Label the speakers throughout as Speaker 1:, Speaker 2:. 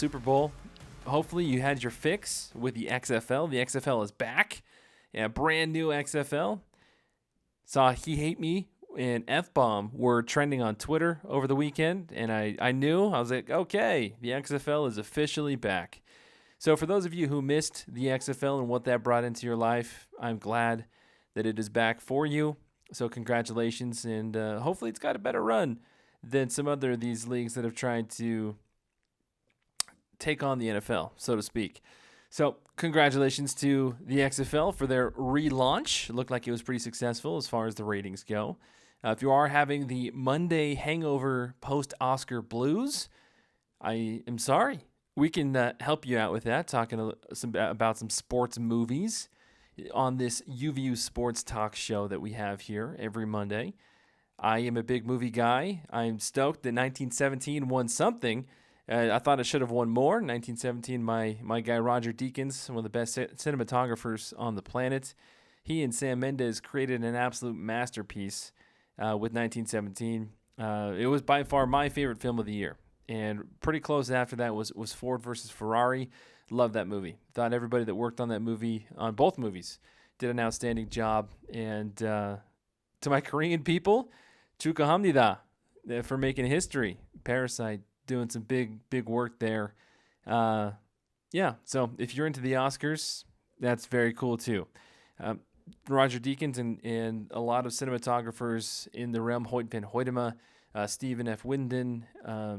Speaker 1: Super Bowl. Hopefully you had your fix with the XFL. The XFL is back. Yeah, brand new XFL. Saw He Hate Me and F-Bomb were trending on Twitter over the weekend, and I knew. I was like, okay, the XFL is officially back. So for those of you who missed the XFL and what that brought into your life, I'm glad that it is back for you. So congratulations, and hopefully it's got a better run than some other of these leagues that have tried to take on the NFL, so to speak. So congratulations to the XFL for their relaunch. It looked like it was pretty successful as far as the ratings go. If you are having the Monday hangover post-Oscar blues, I am sorry. We can help you out with that, talking about some sports movies on this UVU Sports Talk show that we have here every Monday. I am a big movie guy. I'm stoked that 1917 won something. I thought it should have won more. 1917, my guy Roger Deakins, one of the best cinematographers on the planet. He and Sam Mendes created an absolute masterpiece with 1917. It was by far my favorite film of the year. And pretty close after that was Ford versus Ferrari. Loved that movie. Thought everybody that worked on that movie, on both movies, did an outstanding job. And to my Korean people, 축하합니다 for making history. Parasite doing some big work there. Yeah, so if you're into the Oscars, that's very cool too. Roger Deakins and a lot of cinematographers in the realm, Hoyt van Hoytema, Stephen F. Winden, a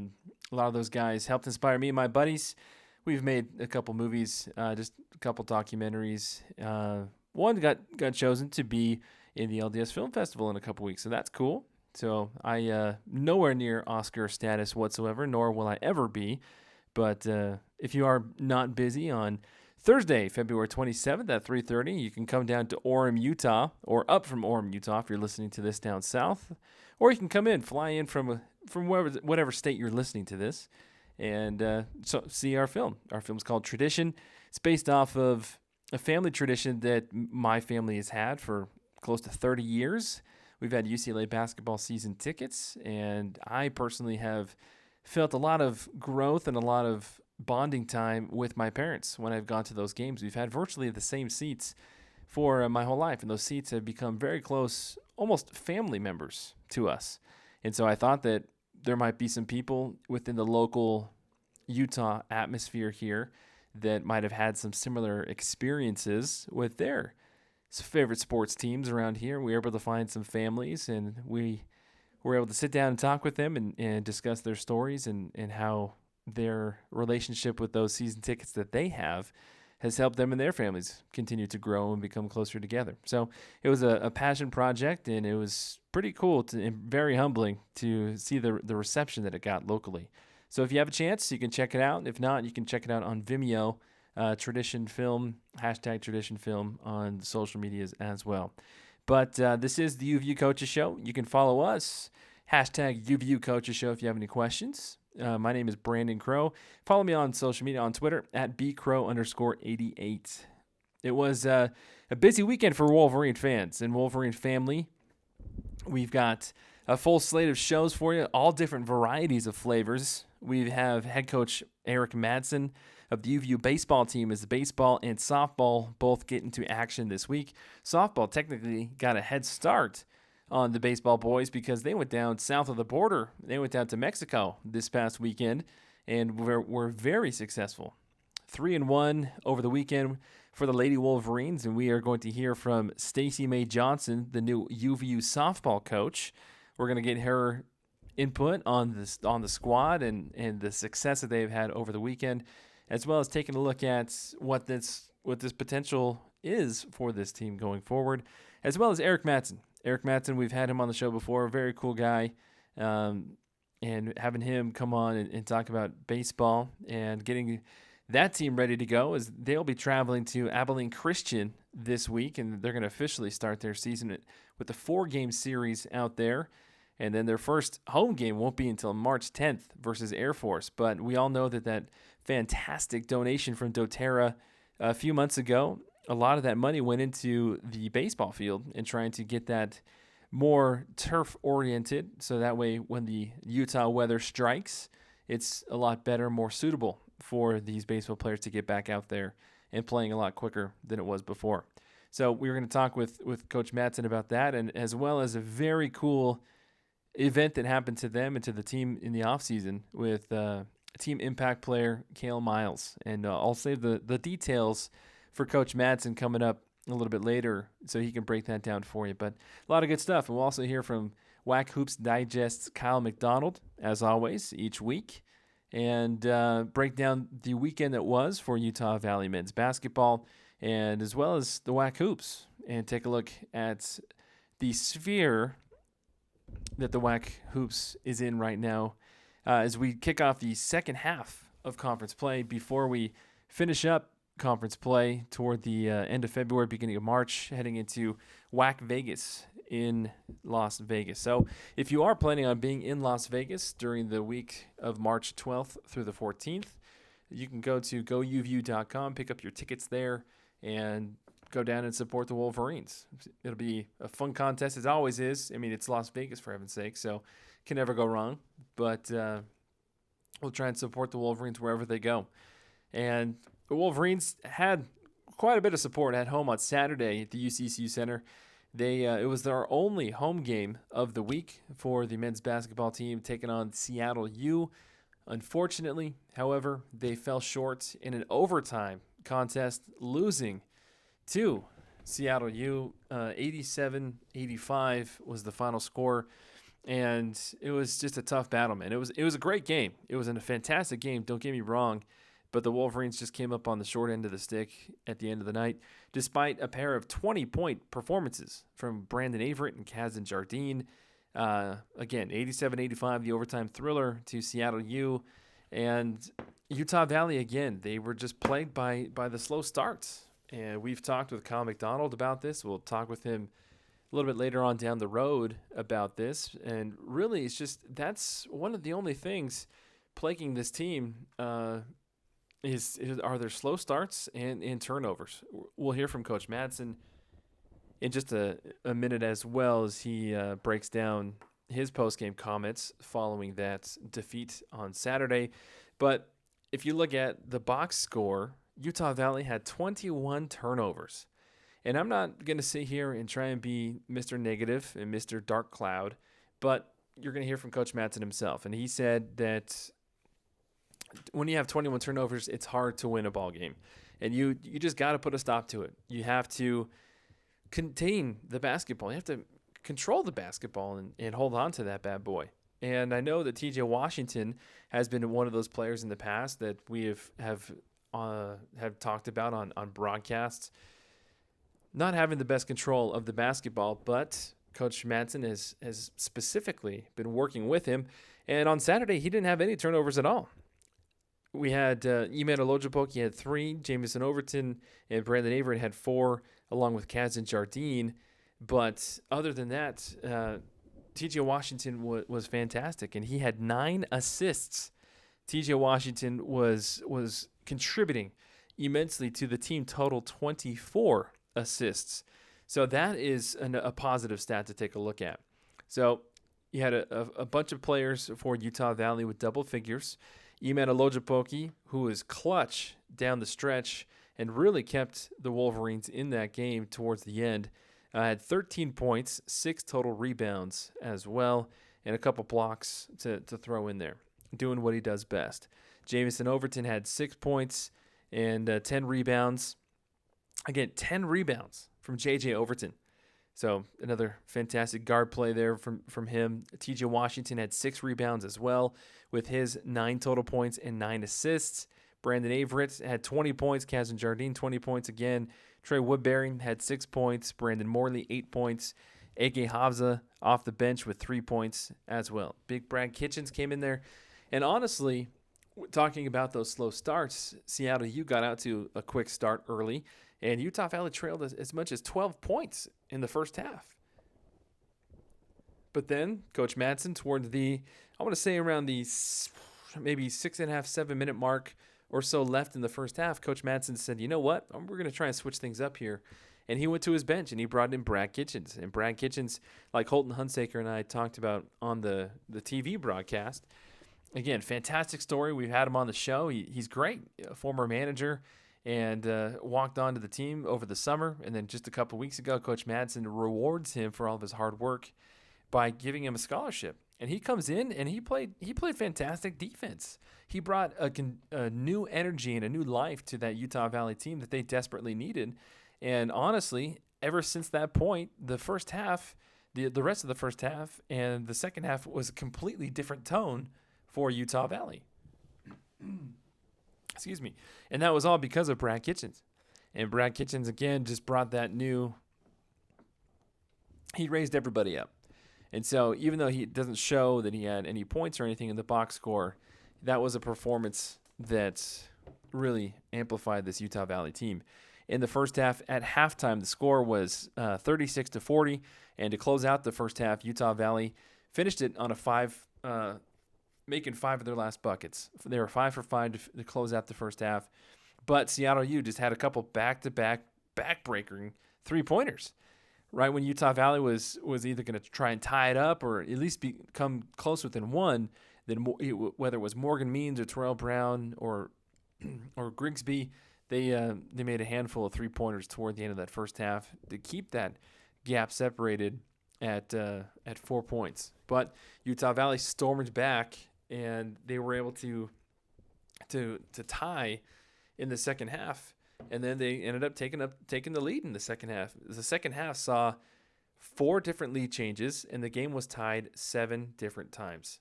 Speaker 1: lot of those guys helped inspire me and my buddies. We've made a couple movies, just a couple documentaries. One got chosen to be in the LDS Film Festival in a couple weeks, so that's cool. So I nowhere near Oscar status whatsoever, nor will I ever be. But if you are not busy on Thursday, February 27th at 3:30, you can come down to Orem, Utah, or up from Orem, Utah if you're listening to this down south. Or you can fly in from whatever state you're listening to this, and so see our film. Our film's called Tradition. It's based off of a family tradition that my family has had for close to 30 years. We've had UCLA basketball season tickets, and I personally have felt a lot of growth and a lot of bonding time with my parents when I've gone to those games. We've had virtually the same seats for my whole life, and those seats have become very close, almost family members to us. And so I thought that there might be some people within the local Utah atmosphere here that might have had some similar experiences with their favorite sports teams around here. We were able to find some families, and we were able to sit down and talk with them and discuss their stories and how their relationship with those season tickets that they have has helped them and their families continue to grow and become closer together. So it was a passion project, and it was pretty cool and very humbling to see the reception that it got locally. So if you have a chance, you can check it out. If not, you can check it out on Vimeo, Tradition Film, #Tradition Film on social medias as well. But this is the UVU Coaches Show. You can follow us, #UVU Coaches Show if you have any questions. My name is Brandon Crow. Follow me on social media on Twitter @bcrow_88. It was a busy weekend for Wolverine fans and Wolverine family. We've got a full slate of shows for you, all different varieties of flavors. We have head coach Eric Madson of the UVU baseball team as the baseball and softball both get into action this week. Softball technically got a head start on the baseball boys because they went down south of the border. They went down to Mexico this past weekend and were very successful. 3-1 over the weekend for the Lady Wolverines, and we are going to hear from Stacey Mae Johnson, the new UVU softball coach. We're going to get her input on the squad and the success that they've had over the weekend, as well as taking a look at what this potential is for this team going forward, as well as Eric Madson. Eric Madson, we've had him on the show before, a very cool guy, and having him come on and talk about baseball and getting that team ready to go as they'll be traveling to Abilene Christian this week, and they're going to officially start their season with a 4-game series out there. And then their first home game won't be until March 10th versus Air Force. But we all know that fantastic donation from doTERRA a few months ago, a lot of that money went into the baseball field and trying to get that more turf-oriented so that way when the Utah weather strikes, it's a lot better, more suitable for these baseball players to get back out there and playing a lot quicker than it was before. So we were going to talk with Coach Madson about that, and as well as a very cool event that happened to them and to the team in the offseason with team impact player Kale Miles. And I'll save the details for Coach Madson coming up a little bit later so he can break that down for you. But a lot of good stuff. And we'll also hear from Whack Hoops Digest's Kyle McDonald, as always, each week, and break down the weekend that was for Utah Valley men's basketball, and as well as the Whack Hoops, and take a look at the sphere that the Whack Hoops is in right now as we kick off the second half of conference play before we finish up conference play toward the end of February, beginning of March, heading into Whack Vegas in Las Vegas. So if you are planning on being in Las Vegas during the week of March 12th through the 14th, you can go to GoUVU.com, pick up your tickets there, and go down and support the Wolverines. It'll be a fun contest, as always is. I mean, it's Las Vegas, for heaven's sake, so can never go wrong. But we'll try and support the Wolverines wherever they go. And the Wolverines had quite a bit of support at home on Saturday at the UCCU Center. It was their only home game of the week for the men's basketball team, taking on Seattle U. Unfortunately, however, they fell short in an overtime contest, losing to Seattle U. 87-85 was the final score, and it was just a tough battle, man. It was a great game. It was a fantastic game, don't get me wrong, but the Wolverines just came up on the short end of the stick at the end of the night, despite a pair of 20-point performances from Brandon Averett and Kazan Jardine. Again, 87-85, the overtime thriller to Seattle U. And Utah Valley, again, they were just plagued by the slow starts. And we've talked with Kyle McDonald about this. We'll talk with him a little bit later on down the road about this. And really, it's just that's one of the only things plaguing this team are their slow starts and turnovers. We'll hear from Coach Madson in just a minute, as well as he breaks down his post-game comments following that defeat on Saturday. But if you look at the box score, Utah Valley had 21 turnovers. And I'm not going to sit here and try and be Mr. Negative and Mr. Dark Cloud, but you're going to hear from Coach Madson himself. And he said that when you have 21 turnovers, it's hard to win a ball game. And you just got to put a stop to it. You have to contain the basketball. You have to control the basketball and hold on to that bad boy. And I know that TJ Washington has been one of those players in the past that we have talked about on broadcasts, not having the best control of the basketball, but Coach Madson has specifically been working with him. And on Saturday, he didn't have any turnovers at all. We had Eman Olojapok, he had 3. Jamison Overton and Brandon Averett had 4, along with Kazan Jardine. But other than that, TJ Washington was fantastic, and he had 9 assists. TJ Washington was contributing immensely to the team total 24 assists. So that is a positive stat to take a look at. So you had a bunch of players for Utah Valley with double figures. Eman Olojapok, who was clutch down the stretch and really kept the Wolverines in that game towards the end, had 13 points, 6 total rebounds as well, and a couple blocks to throw in there, doing what he does best. Jamison Overton had 6 points and 10 rebounds. Again, 10 rebounds from J.J. Overton. So another fantastic guard play there from him. T.J. Washington had 6 rebounds as well, with his 9 total points and 9 assists. Brandon Averett had 20 points. Kazan Jardine, 20 points again. Trey Woodbury had 6 points. Brandon Morley, 8 points. A.K. Havza off the bench with 3 points as well. Big Brad Kitchens came in there. And honestly, talking about those slow starts, Seattle U got out to a quick start early, and Utah Valley trailed as much as 12 points in the first half. But then Coach Madson, toward I want to say around the maybe 6.5, 7 minute mark or so left in the first half, Coach Madson said, you know what, we're going to try and switch things up here. And he went to his bench and he brought in Brad Kitchens. And Brad Kitchens, like Holton Hunsaker and I talked about on the TV broadcast, again, fantastic story. We've had him on the show. He's great, a former manager, and walked onto the team over the summer. And then just a couple weeks ago, Coach Madson rewards him for all of his hard work by giving him a scholarship. And he comes in and he played fantastic defense. He brought a new energy and a new life to that Utah Valley team that they desperately needed. And honestly, ever since that point, the first half, the rest of the first half and the second half was a completely different tone for Utah Valley. Excuse me. And that was all because of Brad Kitchens. And Brad Kitchens, again, just brought that new – he raised everybody up. And so even though he doesn't show that he had any points or anything in the box score, that was a performance that really amplified this Utah Valley team. In the first half, at halftime, the score was 36-40. And to close out the first half, Utah Valley finished it on making 5 of their last buckets. They were 5 for 5 to close out the first half. But Seattle U just had a couple back-to-back back-breaking three-pointers. Right when Utah Valley was either going to try and tie it up or at least come close within one, then whether it was Morgan Means or Terrell Brown or Grigsby, they made a handful of three-pointers toward the end of that first half to keep that gap separated at 4 points. But Utah Valley stormed back, and they were able to tie in the second half. And then they ended up taking the lead in the second half. The second half saw 4 different lead changes, and the game was tied 7 different times.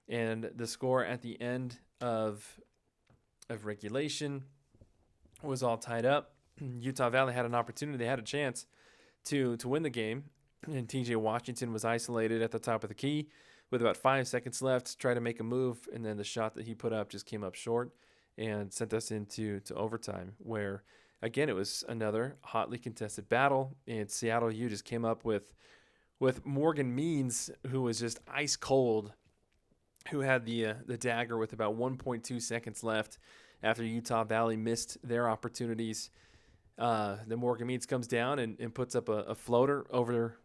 Speaker 1: And the score at the end of regulation was all tied up. Utah Valley had an opportunity. They had a chance to win the game. And TJ Washington was isolated at the top of the key with about 5 seconds left, tried to make a move, and then the shot that he put up just came up short and sent us into overtime, where, again, it was another hotly contested battle, and Seattle U just came up with Morgan Means, who was just ice cold, who had the dagger with about 1.2 seconds left after Utah Valley missed their opportunities. Then Morgan Means comes down and puts up a floater over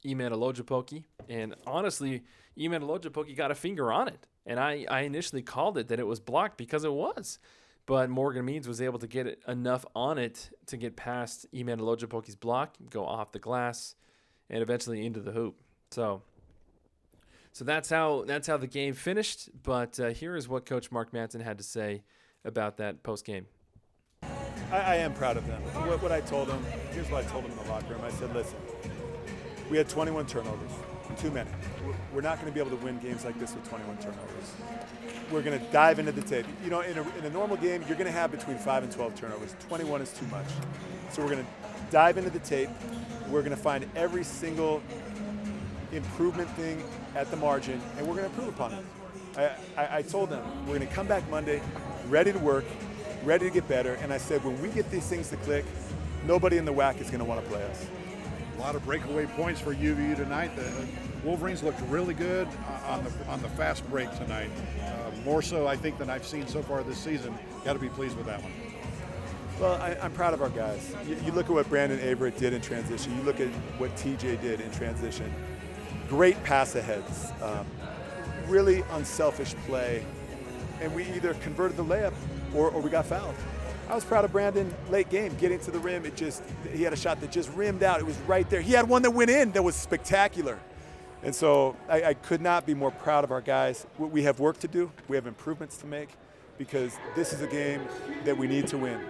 Speaker 1: Eman Alojapoki, and honestly, Eman Alojapoki got a finger on it. And I initially called it that it was blocked because it was. But Morgan Means was able to get it enough on it to get past Eman Alojapoki's block, go off the glass, and eventually into the hoop. So that's how the game finished. But here is what Coach Mark Madson had to say about that post-game.
Speaker 2: I am proud of them. What I told them, here's what I told them in the locker room. I said, listen, we had 21 turnovers. Too many. We're not going to be able to win games like this with 21 turnovers. We're going to dive into the tape. You know, in a normal game, you're going to have between 5 and 12 turnovers. 21 is too much. So we're going to dive into the tape. We're going to find every single improvement thing at the margin, and we're going to improve upon it. I told them we're going to come back Monday, ready to work, ready to get better. And I said, when we get these things to click, nobody in the WAC is going to want to play us.
Speaker 3: A lot of breakaway points for UVU tonight. The Wolverines looked really good on the fast break tonight. More so, I think, than I've seen so far this season. Got to be pleased with that one.
Speaker 2: Well, I'm proud of our guys. You look at what Brandon Averett did in transition. You look at what TJ did in transition. Great pass aheads. Really unselfish play. And we either converted the layup or we got fouled. I was proud of Brandon late game, getting to the rim. He had a shot that just rimmed out. It was right there. He had one that went in that was spectacular. And so I could not be more proud of our guys. We have work to do. We have improvements to make because this is a game that we need to win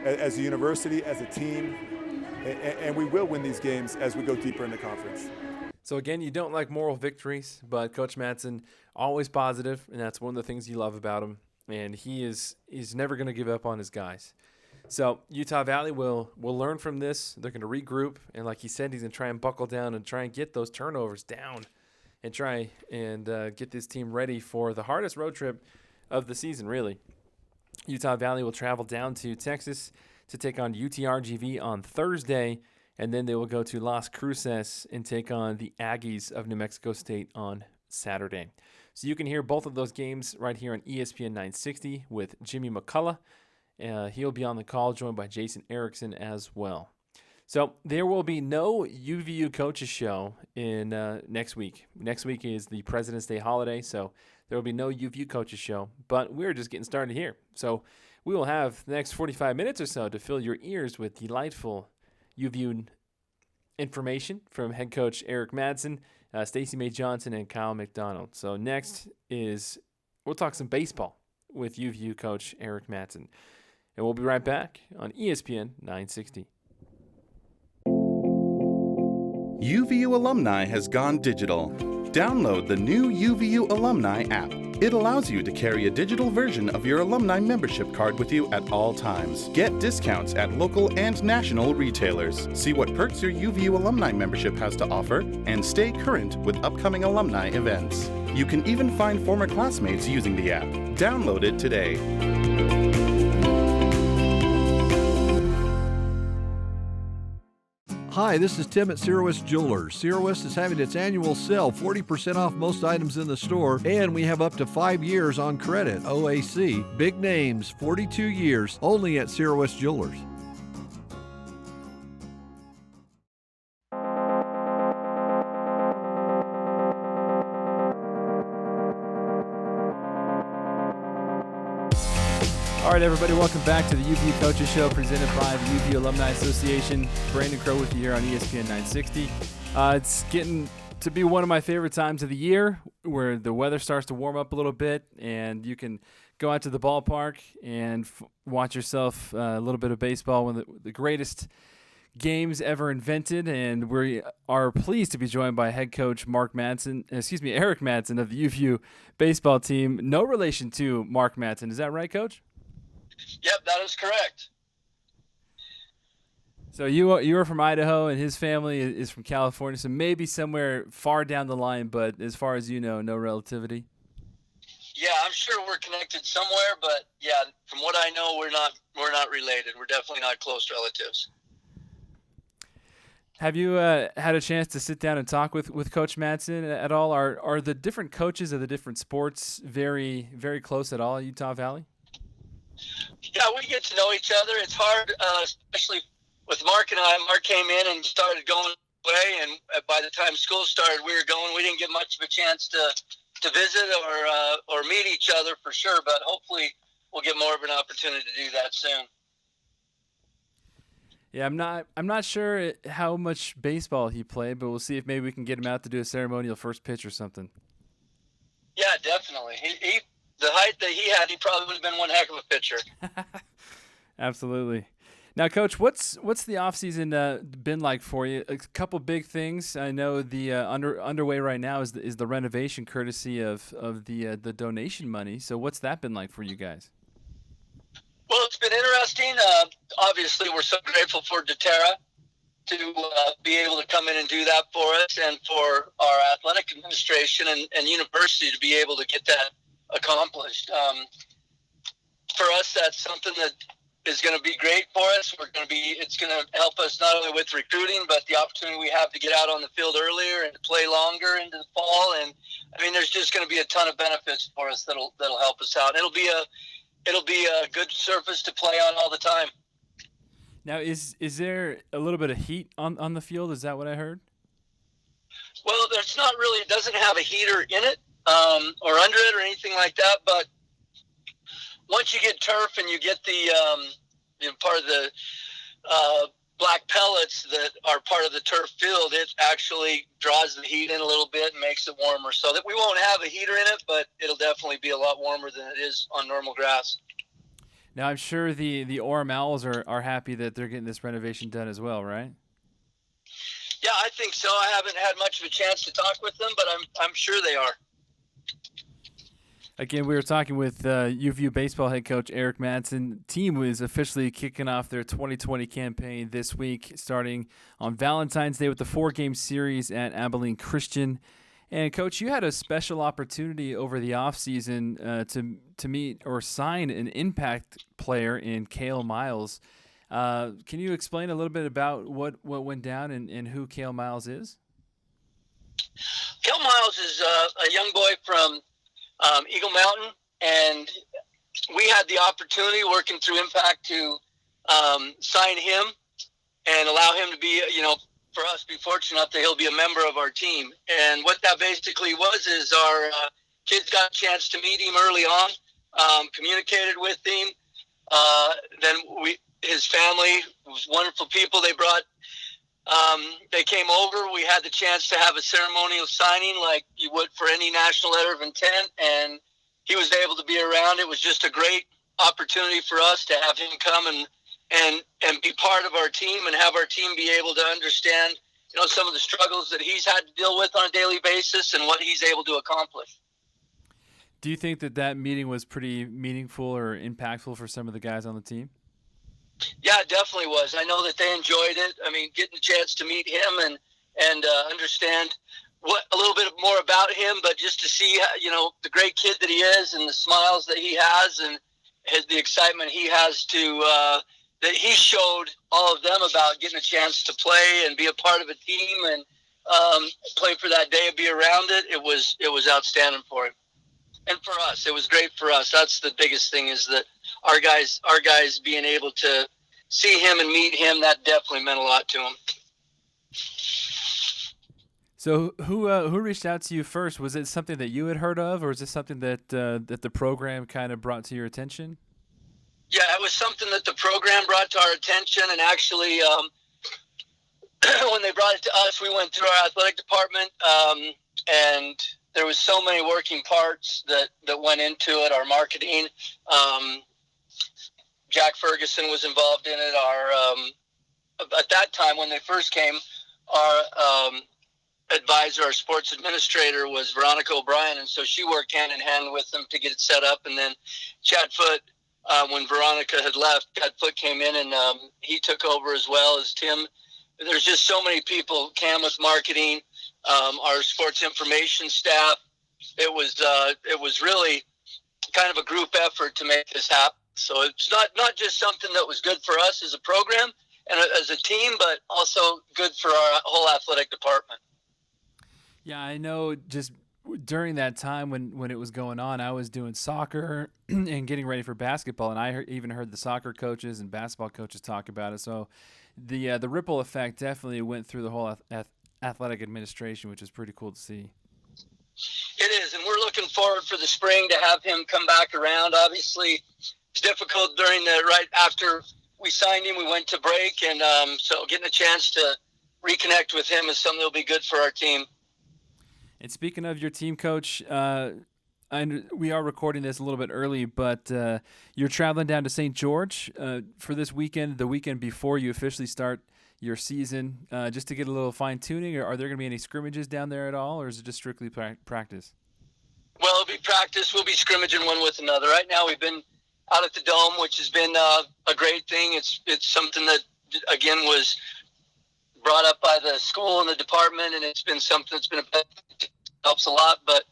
Speaker 2: as a university, as a team, and we will win these games as we go deeper in the conference.
Speaker 1: So again, you don't like moral victories, but Coach Madson, always positive, and that's one of the things you love about him. And he's never going to give up on his guys. So Utah Valley will learn from this. They're going to regroup, and like he said, he's going to try and buckle down and try and get those turnovers down and try and get this team ready for the hardest road trip of the season, really. Utah Valley will travel down to Texas to take on UTRGV on Thursday, and then they will go to Las Cruces and take on the Aggies of New Mexico State on Saturday. So you can hear both of those games right here on ESPN 960 with Jimmy McCullough. He'll be on the call, joined by Jason Erickson as well. So there will be no UVU Coaches Show in next week. Next week is the President's Day holiday, so There will be no UVU Coaches Show, but we're just getting started here. So we will have the next 45 minutes or so to fill your ears with delightful UVU information from head coach Eric Madson, Stacey May Johnson, and Kyle McDonald. So next is we'll talk some baseball with UVU coach Eric Madson. And we'll be right back on ESPN 960.
Speaker 4: UVU Alumni has gone digital. Download the new UVU Alumni App. It allows you to carry a digital version of your alumni membership card with you at all times. Get discounts at local and national retailers. See what perks your UVU Alumni membership has to offer, and stay current with upcoming alumni events. You can even find former classmates using the app. Download it today.
Speaker 5: Hi, this is Tim at Sierra West Jewelers. Sierra West is having its annual sale, 40% off most items in the store, and we have up to 5 years on credit, OAC. Big names, 42 years, only at Sierra West Jewelers.
Speaker 1: All right, everybody, welcome back to the UVU Coaches Show presented by the UVU Alumni Association. Brandon Crow with you here on ESPN 960. It's getting to be one of my favorite times of the year where the weather starts to warm up a little bit and you can go out to the ballpark and watch yourself a little bit of baseball, one of the greatest games ever invented. And we are pleased to be joined by head coach Eric Madson of the UVU baseball team. No relation to Mark Madson. Is that right, Coach?
Speaker 6: Yep, that is correct.
Speaker 1: So you are from Idaho, and his family is from California, so maybe somewhere far down the line, but as far as you know, no relativity?
Speaker 6: Yeah, I'm sure we're connected somewhere, but yeah, from what I know, we're not related. We're definitely not close relatives.
Speaker 1: Have you had a chance to sit down and talk with Coach Madson at all? Are the different coaches of the different sports very, very close at all at Utah Valley?
Speaker 6: Yeah, we get to know each other. It's hard, especially with Mark and I. Mark came in and started going away, and by the time school started, we were going. We didn't get much of a chance to visit or meet each other for sure, but hopefully we'll get more of an opportunity to do that soon.
Speaker 1: Yeah, I'm not sure how much baseball he played, but we'll see if maybe we can get him out to do a ceremonial first pitch or something.
Speaker 6: Yeah, definitely. He the height that he had, he probably would have been one heck of a pitcher.
Speaker 1: Absolutely. Now, Coach, what's the offseason been like for you? A couple big things. I know the underway right now is the renovation, courtesy of the donation money. So what's that been like for you guys?
Speaker 6: Well, it's been interesting. Obviously, we're so grateful for DeTerra to be able to come in and do that for us, and for our athletic administration and university to be able to get that accomplished. For us, that's something that is going to be great for us. It's going to help us not only with recruiting, but the opportunity we have to get out on the field earlier and to play longer into the fall. And I mean, there's just going to be a ton of benefits for us that'll help us out. It'll be a good surface to play on all the time.
Speaker 1: Now, is there a little bit of heat on the field? Is that what I heard?
Speaker 6: Well, there's not really. It doesn't have a heater in it or under it or anything like that. But once you get turf and you get the part of the black pellets that are part of the turf field, it actually draws the heat in a little bit and makes it warmer. So that we won't have a heater in it, but it'll definitely be a lot warmer than it is on normal grass.
Speaker 1: Now, I'm sure the Orem Owls are happy that they're getting this renovation done as well, right?
Speaker 6: Yeah, I think so. I haven't had much of a chance to talk with them, but I'm sure they are.
Speaker 1: Again, we were talking with UVU baseball head coach Eric Madson. Team was officially kicking off their 2020 campaign this week, starting on Valentine's Day with the 4-game series at Abilene Christian. And, Coach, you had a special opportunity over the offseason to meet or sign an impact player in Cale Miles. Can you explain a little bit about what went down and who Cale Miles is?
Speaker 6: Cale Miles is a young boy from Eagle Mountain, and we had the opportunity working through Impact to sign him and allow him to be, for us, be fortunate enough that he'll be a member of our team. And what that basically was is our kids got a chance to meet him early on, communicated with him. Then his family was wonderful people. They came over. We had the chance to have a ceremonial signing like you would for any national letter of intent, and he was able to be around. It was just a great opportunity for us to have him come and be part of our team and have our team be able to understand, some of the struggles that he's had to deal with on a daily basis and what he's able to accomplish.
Speaker 1: Do you think that meeting was pretty meaningful or impactful for some of the guys on the team?
Speaker 6: Yeah, it definitely was. I know that they enjoyed it. I mean, getting a chance to meet him and understand a little bit more about him, but just to see, the great kid that he is and the smiles that he has and the excitement he has that he showed all of them about getting a chance to play and be a part of a team and play for that day and be around it. It was outstanding for him. And for us, it was great for us. That's the biggest thing, is that our guys being able to see him and meet him, that definitely meant a lot to him.
Speaker 1: So who reached out to you first? Was it something that you had heard of, or is this something that the program kind of brought to your attention?
Speaker 6: Yeah, it was something that the program brought to our attention, and actually when they brought it to us, we went through our athletic department, and there was so many working parts that went into it. Our marketing, Jack Ferguson was involved in it. At that time when they first came, our advisor, our sports administrator, was Veronica O'Brien, and so she worked hand in hand with them to get it set up. And then Chad Foote, when Veronica had left, Chad Foote came in and he took over, as well as Tim. There's just so many people. Cam with marketing, our sports information staff. It was really kind of a group effort to make this happen. So it's not just something that was good for us as a program and as a team, but also good for our whole athletic department.
Speaker 1: Yeah, I know. Just during that time when it was going on, I was doing soccer and getting ready for basketball, and I even heard the soccer coaches and basketball coaches talk about it. So the ripple effect definitely went through the whole athletic administration, which is pretty cool to see.
Speaker 6: It is, and we're looking forward for the spring to have him come back around. Obviously, it's difficult right after we signed him, we went to break, and so getting a chance to reconnect with him is something that'll be good for our team.
Speaker 1: And speaking of your team, Coach, we are recording this a little bit early, but you're traveling down to St. George for this weekend, the weekend before you officially start your season, just to get a little fine-tuning. Are there going to be any scrimmages down there at all, or is it just strictly practice?
Speaker 6: Well, it'll be practice. We'll be scrimmaging one with another. Right now we've been out at the Dome, which has been a great thing. It's something that, again, was brought up by the school and the department, and it's been something that's been helps a lot. But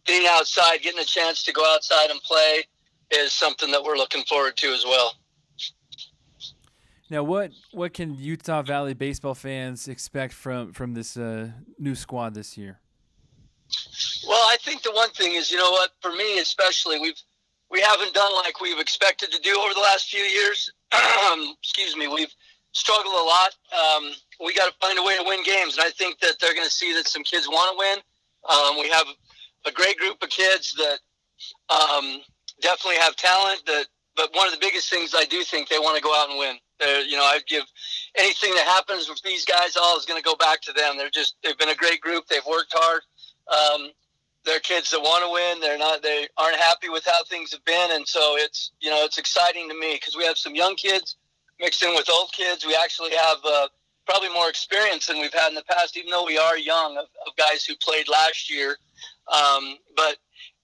Speaker 6: getting outside, getting a chance to go outside and play is something that we're looking forward to as well.
Speaker 1: Now, what can Utah Valley baseball fans expect from this new squad this year?
Speaker 6: Well, I think the one thing is, for me especially, we haven't done like we've expected to do over the last few years. Excuse me. We've struggled a lot. We got to find a way to win games, and I think that they're going to see that some kids want to win. We have a great group of kids that definitely have talent. But one of the biggest things, I do think they want to go out and win. I'd give anything that happens with these guys, all is going to go back to them. They've been a great group. They've worked hard. They're kids that want to win. They aren't happy with how things have been. And so it's exciting to me because we have some young kids mixed in with old kids. We actually have probably more experience than we've had in the past, even though we are young, of guys who played last year. But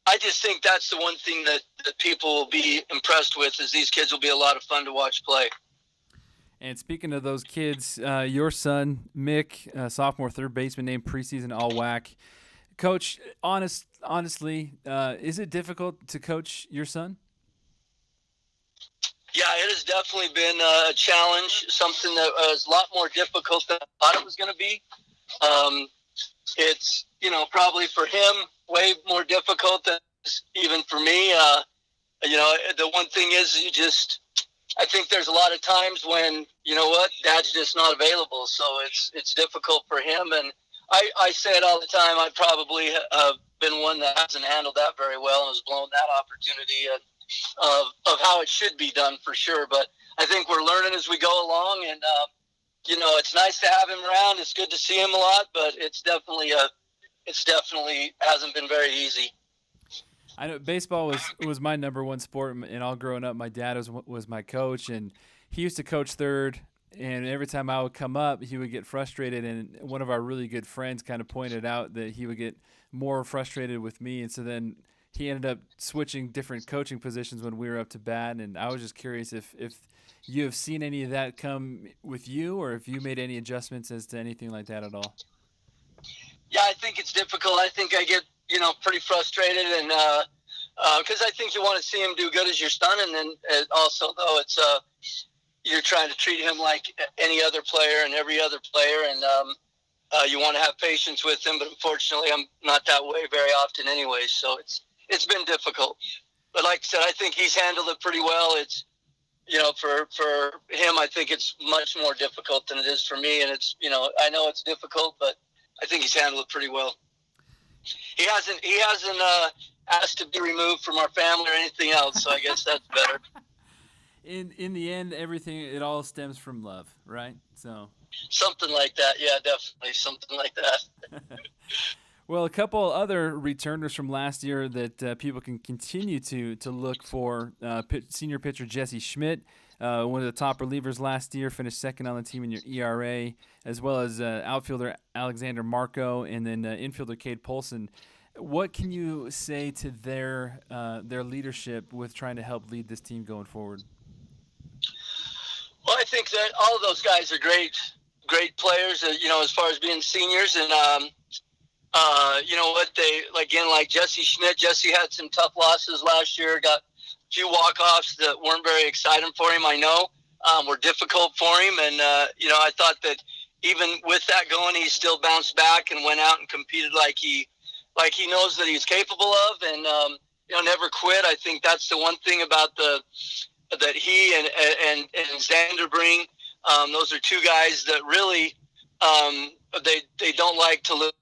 Speaker 6: I just think that's the one thing that people will be impressed with, is these kids will be a lot of fun to watch play.
Speaker 1: And speaking of those kids, your son, Mick, sophomore third baseman, named preseason All-WAC. Coach, honestly, is it difficult to coach your son?
Speaker 6: Yeah, it has definitely been a challenge, something that was a lot more difficult than I thought it was going to be. It's, probably for him, way more difficult than even for me. The one thing is I think there's a lot of times when, Dad's just not available. So it's difficult for him. And I say it all the time. I probably have been one that hasn't handled that very well and has blown that opportunity of how it should be done for sure. But I think we're learning as we go along, and it's nice to have him around. It's good to see him a lot, but it's definitely hasn't been very easy.
Speaker 1: I know baseball was my number one sport, and all growing up, my dad was my coach, and he used to coach third. And every time I would come up, he would get frustrated. And one of our really good friends kind of pointed out that he would get more frustrated with me. And so then he ended up switching different coaching positions when we were up to bat. And I was just curious if you have seen any of that come with you, or if you made any adjustments as to anything like that at all.
Speaker 6: Yeah, I think it's difficult. I think I get, pretty frustrated, and because I think you want to see him do good as your son. And then also, though, it's you're trying to treat him like any other player and every other player, and you want to have patience with him. But unfortunately, I'm not that way very often anyway, so it's been difficult. But like I said, I think he's handled it pretty well. It's, for him, I think it's much more difficult than it is for me. And it's, I know it's difficult, but I think he's handled it pretty well. He hasn't asked to be removed from our family or anything else, so I guess that's better.
Speaker 1: In the end, it all stems from love, right? So
Speaker 6: something like that, yeah, definitely something like that.
Speaker 1: Well, a couple other returners from last year that people can continue to look for. Senior pitcher Jessie Schmidt, one of the top relievers last year, finished second on the team in your ERA, as well as outfielder Alexander Marco, and then infielder Cade Polson. What can you say to their leadership with trying to help lead this team going forward?
Speaker 6: Well, I think that all of those guys are great players, as far as being seniors. And, like Jessie Schmidt. Jessie had some tough losses last year, got a few walk-offs that weren't very exciting for him, I know, were difficult for him. And, I thought that even with that going, he still bounced back and went out and competed like he knows that he's capable of, and, never quit. I think that's the one thing about that he and Xander bring. Those are two guys that really they don't like to lose.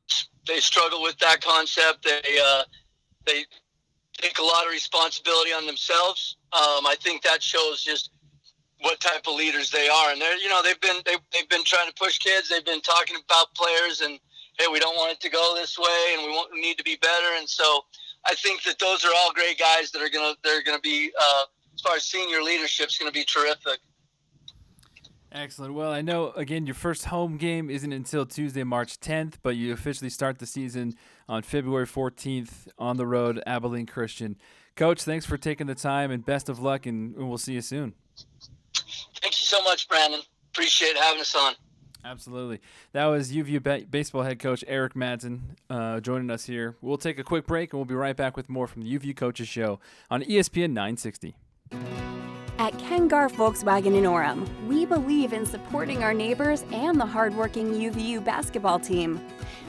Speaker 6: They struggle with that concept. They take a lot of responsibility on themselves. I think that shows just what type of leaders they are. And they've been trying to push kids. They've been talking about players, and hey, we don't want it to go this way, and we need to be better. And so I think that those are all great guys that they're gonna be. As far as senior leadership, is going to be terrific.
Speaker 1: Excellent. Well, I know, again, your first home game isn't until Tuesday, March 10th, but you officially start the season on February 14th on the road, Abilene Christian. Coach, thanks for taking the time, and best of luck, and we'll see you soon.
Speaker 6: Thank you so much, Brandon. Appreciate having us on.
Speaker 1: Absolutely. That was UVU baseball head coach Eric Madson joining us here. We'll take a quick break, and we'll be right back with more from the UVU Coaches Show on ESPN 960.
Speaker 7: At Kengar Volkswagen in Orem, we believe in supporting our neighbors and the hardworking UVU basketball team.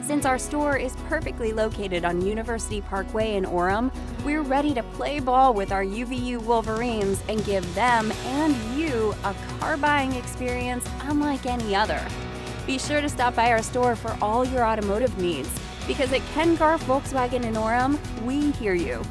Speaker 7: Since our store is perfectly located on University Parkway in Orem, we're ready to play ball with our UVU Wolverines and give them and you a car buying experience unlike any other. Be sure to stop by our store for all your automotive needs, because at Kengar Volkswagen in Orem, we hear you.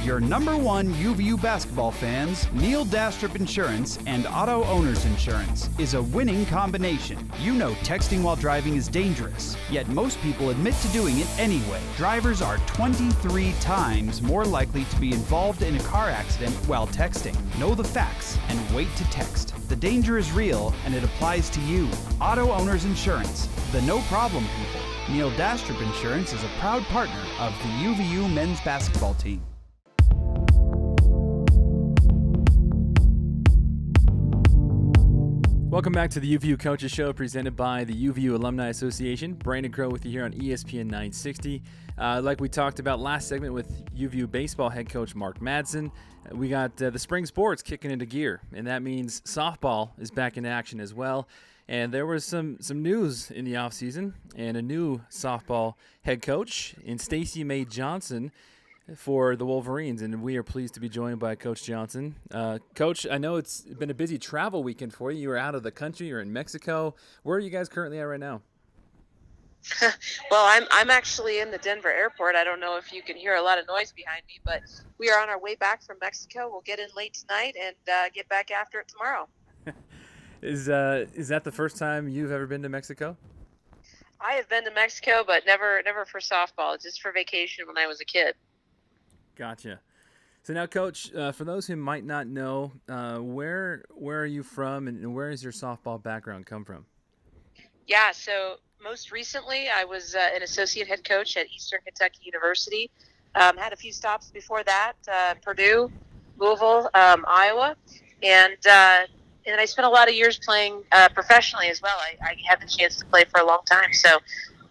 Speaker 8: Your number one UVU basketball fans, Neil Dastrup Insurance and Auto Owners Insurance is a winning combination. You know texting while driving is dangerous, yet most people admit to doing it anyway. Drivers are 23 times more likely to be involved in a car accident while texting. Know the facts and wait to text. The danger is real and it applies to you. Auto Owners Insurance, the no problem people. Neil Dastrup Insurance is a proud partner of the UVU men's basketball team.
Speaker 1: Welcome back to the UVU Coaches Show, presented by the UVU Alumni Association. Brandon Crow with you here on ESPN 960. Like we talked about last segment with UVU baseball head coach Mark Madson, we got the spring sports kicking into gear, and that means softball is back in action as well. And there was some news in the offseason, and a new softball head coach in Stacey May Johnson for the Wolverines, and we are pleased to be joined by Coach Johnson. Coach, I know it's been a busy travel weekend for you. You were out of the country. You're in Mexico. Where are you guys currently at right now?
Speaker 9: Well, I'm actually in the Denver airport. I don't know if you can hear a lot of noise behind me, but we are on our way back from Mexico. We'll get in late tonight and get back after it tomorrow.
Speaker 1: Is that the first time you've ever been to Mexico?
Speaker 9: I have been to Mexico, but never for softball, just for vacation when I was a kid.
Speaker 1: Gotcha. So now, Coach, for those who might not know, where are you from, and where does your softball background come from?
Speaker 9: Yeah, so most recently I was an associate head coach at Eastern Kentucky University. Had a few stops before that, Purdue, Louisville, Iowa, and I spent a lot of years playing professionally as well. I had the chance to play for a long time. So,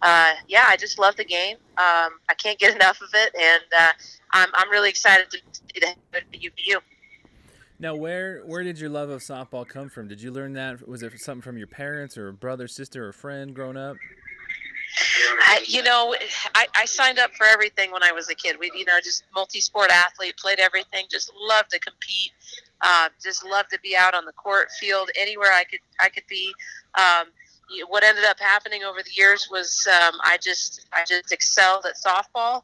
Speaker 9: I just love the game. I can't get enough of it, and I'm really excited to see the head coach at UVU.
Speaker 1: Now, where did your love of softball come from? Did you learn that? Was it something from your parents or a brother, sister, or friend growing up?
Speaker 9: I signed up for everything when I was a kid. We, just multi-sport athlete, played everything, just loved to compete, just loved to be out on the court, field, anywhere I could be. What ended up happening over the years was I just excelled at softball.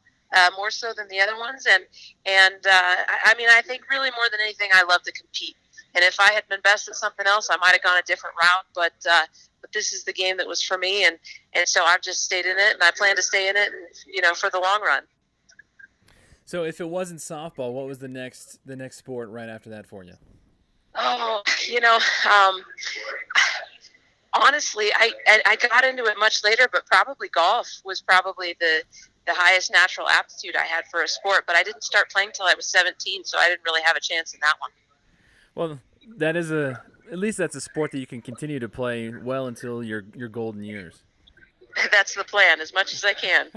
Speaker 9: More so than the other ones, and I think really more than anything, I love to compete. And if I had been best at something else, I might have gone a different route. But this is the game that was for me, and so I've just stayed in it, and I plan to stay in it, for the long run.
Speaker 1: So if it wasn't softball, what was the next sport right after that for you?
Speaker 9: Oh, honestly, I got into it much later, but probably golf was probably the highest natural aptitude I had for a sport, but I didn't start playing till I was 17, so I didn't really have a chance in that one.
Speaker 1: Well, that is at least that's a sport that you can continue to play well until your golden years.
Speaker 9: That's the plan, as much as I can.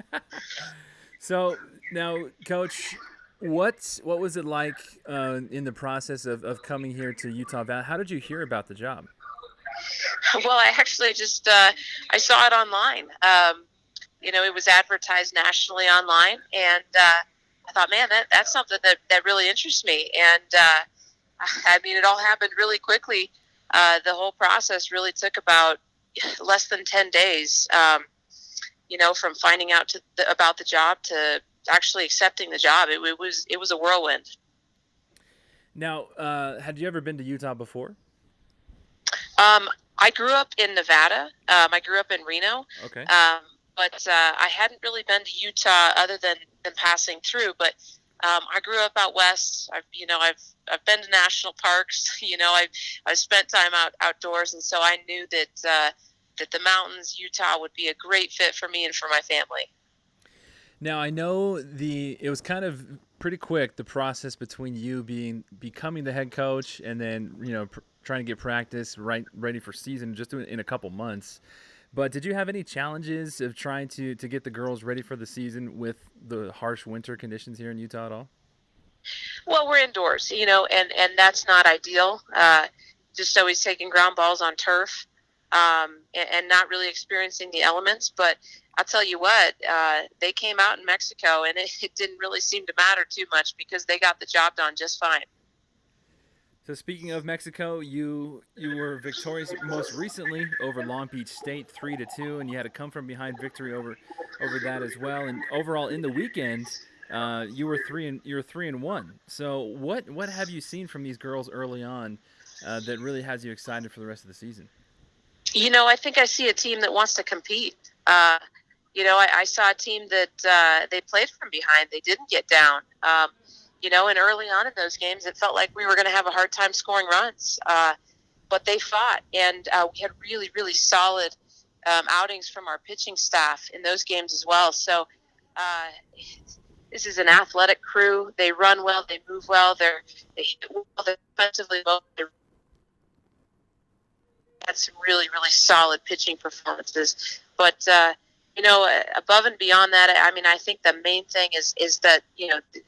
Speaker 1: So now, Coach, what was it like in the process of coming here to Utah Valley? How did you hear about the job?
Speaker 9: Well, I actually just I saw it online. It was advertised nationally online, and I thought, man, that's something that really interests me. And it all happened really quickly. The whole process really took about less than 10 days. From finding out about the job to actually accepting the job. It was a whirlwind.
Speaker 1: Now, had you ever been to Utah before?
Speaker 9: I grew up in Nevada. I grew up in Reno.
Speaker 1: Okay.
Speaker 9: But I hadn't really been to Utah other than passing through. But I grew up out west. I've been to national parks. I've spent time outdoors, and so I knew that the mountains, Utah, would be a great fit for me and for my family.
Speaker 1: Now I know it was kind of pretty quick, the process between you becoming the head coach and then trying to get practice ready for season just in a couple months. But did you have any challenges of trying to get the girls ready for the season with the harsh winter conditions here in Utah at all?
Speaker 9: Well, we're indoors, and that's not ideal. Just always taking ground balls on turf and not really experiencing the elements. But I'll tell you what, they came out in Mexico, and it didn't really seem to matter too much because they got the job done just fine.
Speaker 1: So speaking of Mexico, you were victorious most recently over Long Beach State 3-2, and you had a come from behind victory over that as well. And overall in the weekend, you were 3-1. So what have you seen from these girls early on that really has you excited for the rest of the season?
Speaker 9: I think I see a team that wants to compete. I saw a team that they played from behind. They didn't get down. And early on in those games, it felt like we were going to have a hard time scoring runs. But they fought, and we had really, really solid outings from our pitching staff in those games as well. So this is an athletic crew. They run well. They move well. They hit well. They're defensively well. They had some really, really solid pitching performances. But above and beyond that, I think the main thing is that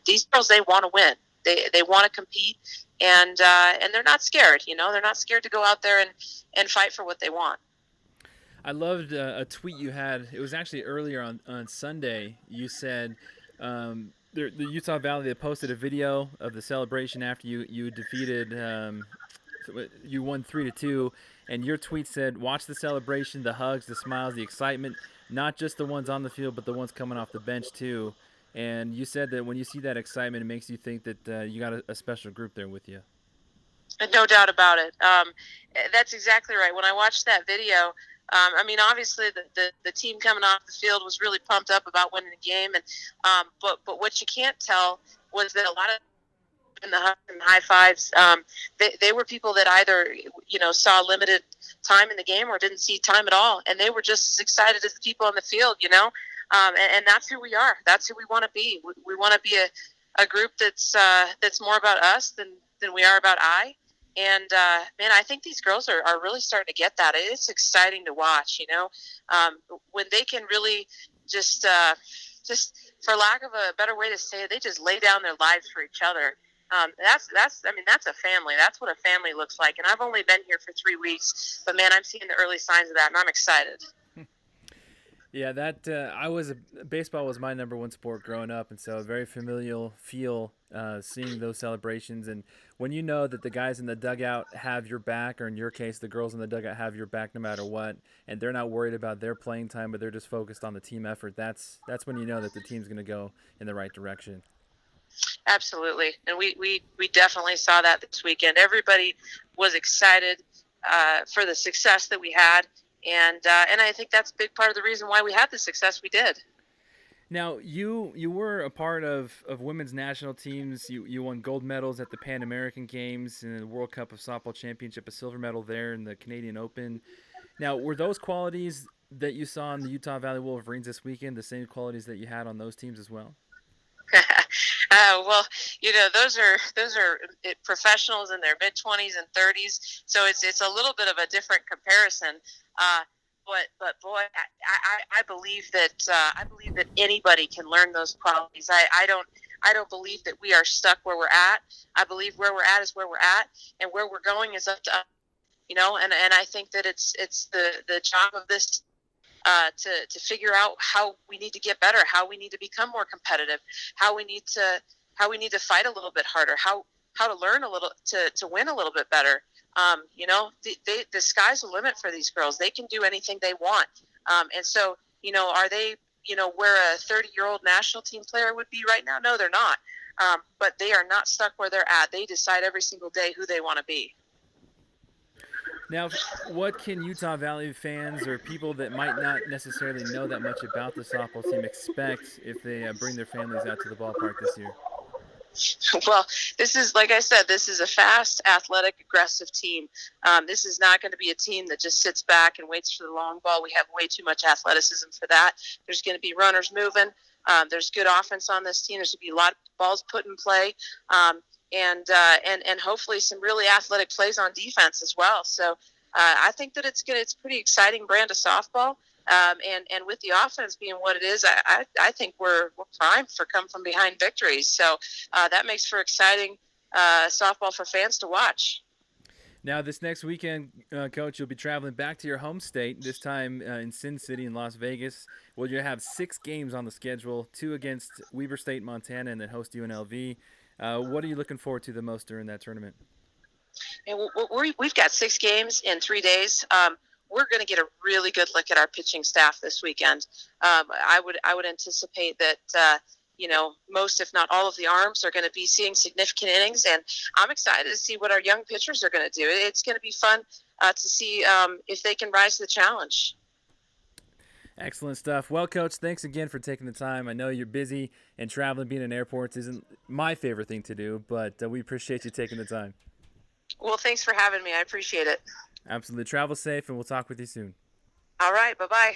Speaker 9: these girls, they want to win. They want to compete, and they're not scared. They're not scared to go out there and fight for what they want.
Speaker 1: I loved a tweet you had. It was actually earlier on Sunday. You said the Utah Valley, they posted a video of the celebration after you defeated you won 3-2, and your tweet said, "Watch the celebration, the hugs, the smiles, the excitement, not just the ones on the field, but the ones coming off the bench too." And you said that when you see that excitement, it makes you think that you got a special group there with you.
Speaker 9: No doubt about it. That's exactly right. When I watched that video, I mean, obviously the team coming off the field was really pumped up about winning the game, and but what you can't tell was that a lot of in the hugs and high fives, they were people that either saw limited time in the game or didn't see time at all, and they were just as excited as the people on the field, and that's who we are. That's who we want to be. We want to be a group that's more about us than we are about I. And man, I think these girls are really starting to get that. It's exciting to watch, when they can really just for lack of a better way to say it, they just lay down their lives for each other. That's a family. That's what a family looks like. And I've only been here for 3 weeks, but man, I'm seeing the early signs of that, and I'm excited.
Speaker 1: Yeah, baseball was my number one sport growing up, and so a very familial feel seeing those celebrations. And when you know that the guys in the dugout have your back, or in your case, the girls in the dugout have your back no matter what, and they're not worried about their playing time, but they're just focused on the team effort, that's when you know that the team's going to go in the right direction.
Speaker 9: Absolutely, and we definitely saw that this weekend. Everybody was excited for the success that we had, and I think that's a big part of the reason why we had the success we did.
Speaker 1: Now, you were a part of women's national teams. You won gold medals at the Pan American Games and the World Cup of Softball Championship, a silver medal there in the Canadian Open. Now, were those qualities that you saw in the Utah Valley Wolverines this weekend the same qualities that you had on those teams as well?
Speaker 9: Well, those are professionals in their mid-20s and 30s, so it's a little bit of a different comparison. But boy, I believe that anybody can learn those qualities. I don't believe that we are stuck where we're at. I believe where we're at is where we're at, and where we're going is up to us. And I think that it's the job of this. To figure out how we need to get better, how we need to become more competitive, how we need to fight a little bit harder, how to learn a little to win a little bit better. The sky's the limit for these girls. They can do anything they want. And so, are they, where a 30-year-old national team player would be right now? No, they're not. But they are not stuck where they're at. They decide every single day who they want to be.
Speaker 1: Now, what can Utah Valley fans or people that might not necessarily know that much about the softball team expect if they bring their families out to the ballpark this year?
Speaker 9: Well, this is, like I said, this is a fast, athletic, aggressive team. This is not going to be a team that just sits back and waits for the long ball. We have way too much athleticism for that. There's going to be runners moving. There's good offense on this team. There's going to be a lot of balls put in play. And hopefully some really athletic plays on defense as well. So I think that it's a pretty exciting brand of softball. And with the offense being what it is, I think we're primed for come from behind victories. So that makes for exciting softball for fans to watch.
Speaker 1: Now, this next weekend, Coach, you'll be traveling back to your home state, this time in Sin City in Las Vegas. Well, you have 6 games on the schedule, 2 against Weber State, Montana, and then host UNLV. What are you looking forward to the most during that tournament?
Speaker 9: And we've got 6 games in 3 days. We're going to get a really good look at our pitching staff this weekend. I would anticipate that most, if not all, of the arms are going to be seeing significant innings, and I'm excited to see what our young pitchers are going to do. It's going to be fun to see if they can rise to the challenge.
Speaker 1: Excellent stuff. Well, Coach, thanks again for taking the time. I know you're busy, and traveling, being in airports isn't my favorite thing to do, but we appreciate you taking the time.
Speaker 9: Well, thanks for having me. I appreciate it.
Speaker 1: Absolutely. Travel safe, and we'll talk with you soon.
Speaker 9: All right. Bye-bye.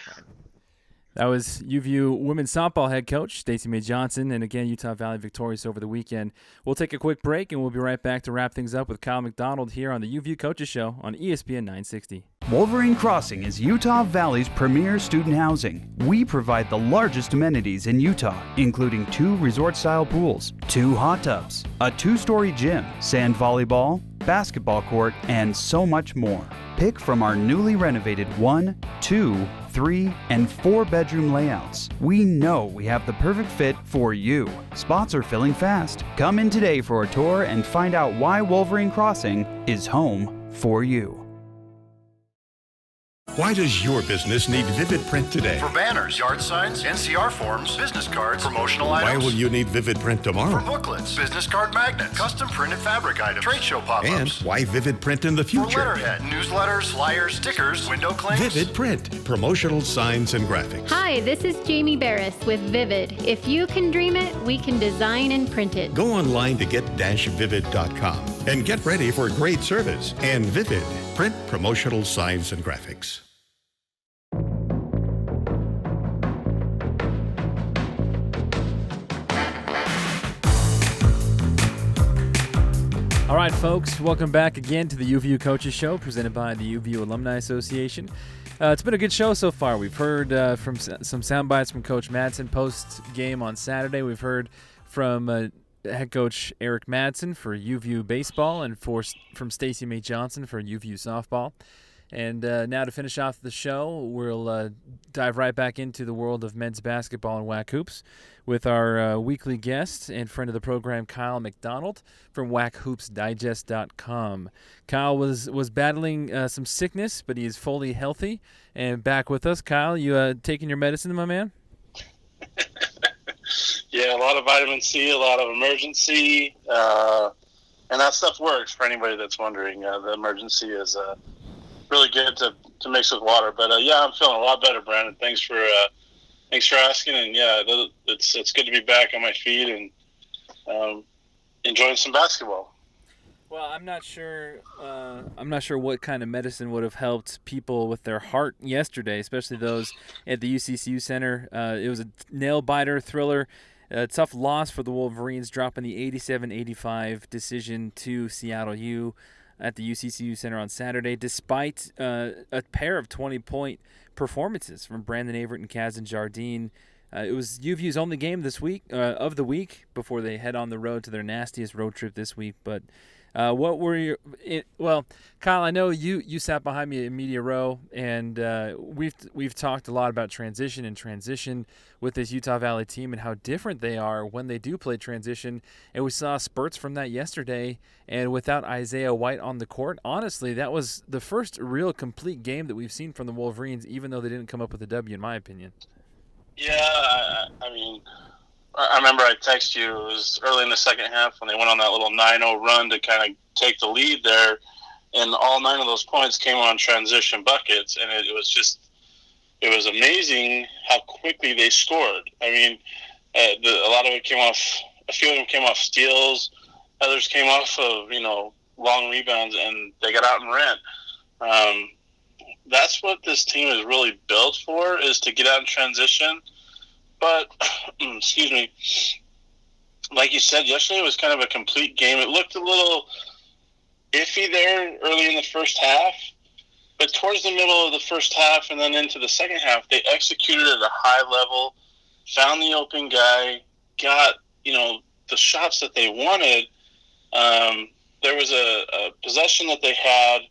Speaker 1: That was UVU women's softball head coach Stacey May Johnson, and again, Utah Valley victorious over the weekend. We'll take a quick break, and we'll be right back to wrap things up with Kyle McDonald here on the UVU Coaches Show on ESPN 960.
Speaker 8: Wolverine Crossing is Utah Valley's premier student housing. We provide the largest amenities in Utah, including 2 resort-style pools, 2 hot tubs, a 2-story gym, sand volleyball, basketball court, and so much more. Pick from our newly renovated 1, 2, 3, and 4-bedroom layouts. We know we have the perfect fit for you. Spots are filling fast. Come in today for a tour and find out why Wolverine Crossing is home for you.
Speaker 10: Why does your business need Vivid Print today?
Speaker 11: For banners, yard signs, NCR forms, business cards, promotional items.
Speaker 10: Why will you need Vivid Print tomorrow?
Speaker 11: For booklets, business card magnets, custom printed fabric items, trade show pop-ups.
Speaker 10: And why Vivid Print in the future?
Speaker 11: For letterhead, newsletters, flyers, stickers, window claims.
Speaker 10: Vivid Print, promotional signs and graphics.
Speaker 12: Hi, this is Jamie Barris with Vivid. If you can dream it, we can design and print it.
Speaker 10: Go online to get-vivid.com and get ready for great service and Vivid Print, promotional signs and graphics.
Speaker 1: All right, folks, welcome back again to the UVU Coaches Show, presented by the UVU Alumni Association. It's been a good show so far. We've heard from some sound bites from Coach Madson post-game on Saturday. We've heard from head coach Eric Madson for UVU baseball and from Stacey May Johnson for UVU softball. And now to finish off the show, we'll dive right back into the world of men's basketball and WAC hoops with our weekly guest and friend of the program, Kyle McDonald from WACHoopsDigest.com. Kyle was battling some sickness, but he is fully healthy and back with us. Kyle, you taking your medicine, my man?
Speaker 13: Yeah, a lot of vitamin C, a lot of emergency, and that stuff works for anybody that's wondering. The emergency is really good to mix with water. But yeah, I'm feeling a lot better, Brandon. Thanks for asking. And yeah, it's good to be back on my feet and enjoying some basketball.
Speaker 1: Well, I'm not sure what kind of medicine would have helped people with their heart yesterday, especially those at the UCCU Center. It was a nail-biter thriller. A tough loss for the Wolverines, dropping the 87-85 decision to Seattle U at the UCCU Center on Saturday, despite a pair of 20-point performances from Brandon Averett and Kazan Jardine. It was UVU's only game this week of the week before they head on the road to their nastiest road trip this week. But what were your well, Kyle, I know you sat behind me in media row, and we've talked a lot about transition with this Utah Valley team and how different they are when they do play transition. And we saw spurts from that yesterday. And without Isaiah White on the court, honestly, that was the first real complete game that we've seen from the Wolverines, even though they didn't come up with a W, in my opinion.
Speaker 13: Yeah, I mean, I remember I texted you. It was early in the second half when they went on that little 9-0 run to kind of take the lead there, and all 9 of those points came on transition buckets, and it was amazing how quickly they scored. I mean, a lot of it came off. A few of them came off steals. Others came off of long rebounds, and they got out and ran. That's what this team is really built for, is to get out in transition. But, excuse me, like you said, yesterday was kind of a complete game. It looked a little iffy there early in the first half, but towards the middle of the first half and then into the second half, they executed at a high level, found the open guy, got, the shots that they wanted. There was a possession that they had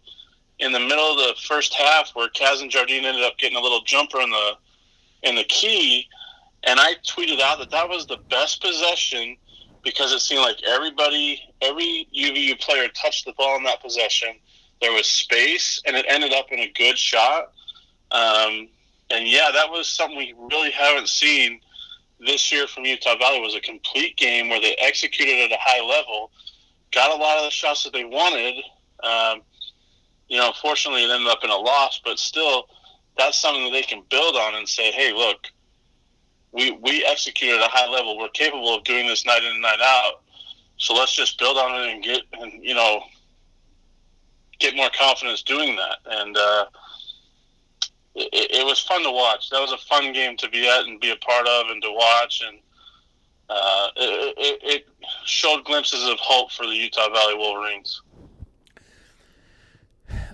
Speaker 13: in the middle of the first half where Kazan Jardine ended up getting a little jumper in the key, and I tweeted out that was the best possession because it seemed like every UVU player touched the ball in that possession. There was space, and it ended up in a good shot. And yeah, that was something we really haven't seen this year from Utah Valley. Was a complete game where they executed at a high level, got a lot of the shots that they wanted. Fortunately, it ended up in a loss, but still, that's something that they can build on and say, hey, look, we executed at a high level. We're capable of doing this night in and night out. So let's just build on it and get more confidence doing that. And it was fun to watch. That was a fun game to be at and be a part of and to watch. And it showed glimpses of hope for the Utah Valley Wolverines.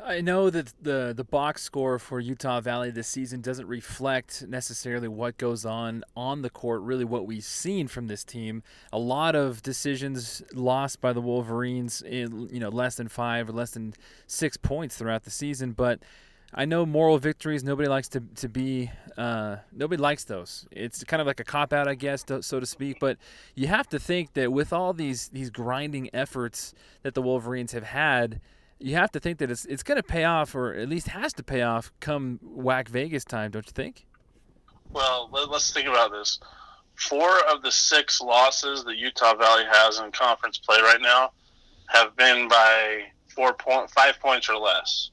Speaker 1: I know that the box score for Utah Valley this season doesn't reflect necessarily what goes on the court, really what we've seen from this team. A lot of decisions lost by the Wolverines in less than 5 or less than 6 points throughout the season, but I know moral victories, nobody likes to be nobody likes those. It's kind of like a cop-out, I guess, so to speak, but you have to think that with all these grinding efforts that the Wolverines have had, you have to think that it's going to pay off, or at least has to pay off, come WAC Vegas time, don't you think?
Speaker 13: Well, let's think about this. 4 of the 6 losses that Utah Valley has in conference play right now have been by 5 points or less.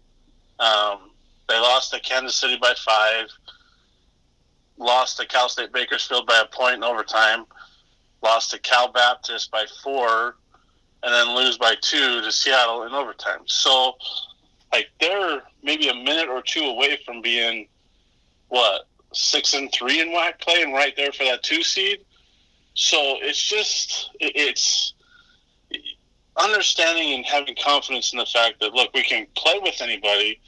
Speaker 13: They lost to Kansas City by 5, lost to Cal State Bakersfield by a point in overtime, lost to Cal Baptist by 4, and then lose by 2 to Seattle in overtime. So, they're maybe a minute or 2 away from being, 6-3 in WAC play and right there for that 2 seed. So it's understanding and having confidence in the fact that, look, we can play with anybody.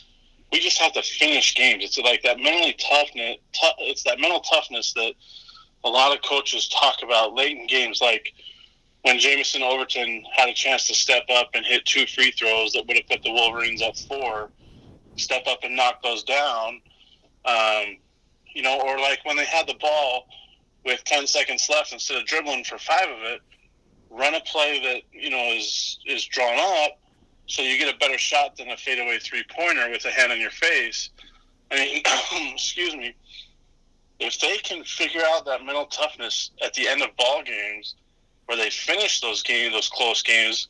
Speaker 13: We just have to finish games. It's like that it's that mental toughness that a lot of coaches talk about late in games, like when Jamison Overton had a chance to step up and hit 2 free throws that would have put the Wolverines up 4, step up and knock those down, or like when they had the ball with 10 seconds left, instead of dribbling for 5 of it, run a play that, is drawn up so you get a better shot than a fadeaway 3-pointer with a hand on your face. I mean, excuse me, if they can figure out that mental toughness at the end of ball games, where they finish those games, those close games,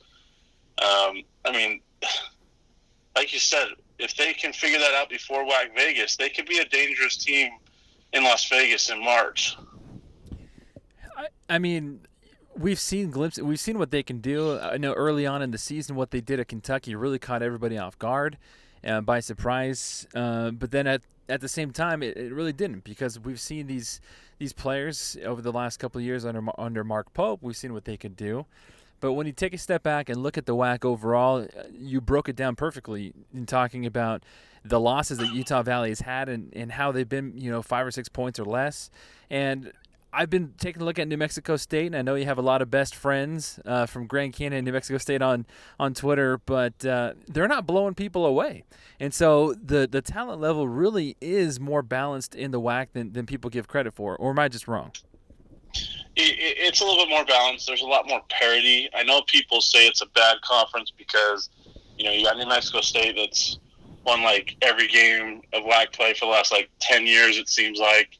Speaker 13: like you said, if they can figure that out before WAC Vegas, they could be a dangerous team in Las Vegas in March.
Speaker 1: I mean, we've seen glimpses. We've seen what they can do. I know early on in the season what they did at Kentucky really caught everybody off guard by surprise. But then at the same time, it really didn't, because we've seen these players over the last couple of years under Mark Pope. We've seen what they could do. But when you take a step back and look at the WAC overall, you broke it down perfectly in talking about the losses that Utah Valley has had and how they've been, 5 or 6 points or less. And I've been taking a look at New Mexico State, and I know you have a lot of best friends from Grand Canyon and New Mexico State on Twitter, but they're not blowing people away. And so the talent level really is more balanced in the WAC than people give credit for. Or am I just wrong?
Speaker 13: It's a little bit more balanced. There's a lot more parity. I know people say it's a bad conference because, you got New Mexico State that's won every game of WAC play for the last 10 years, it seems like.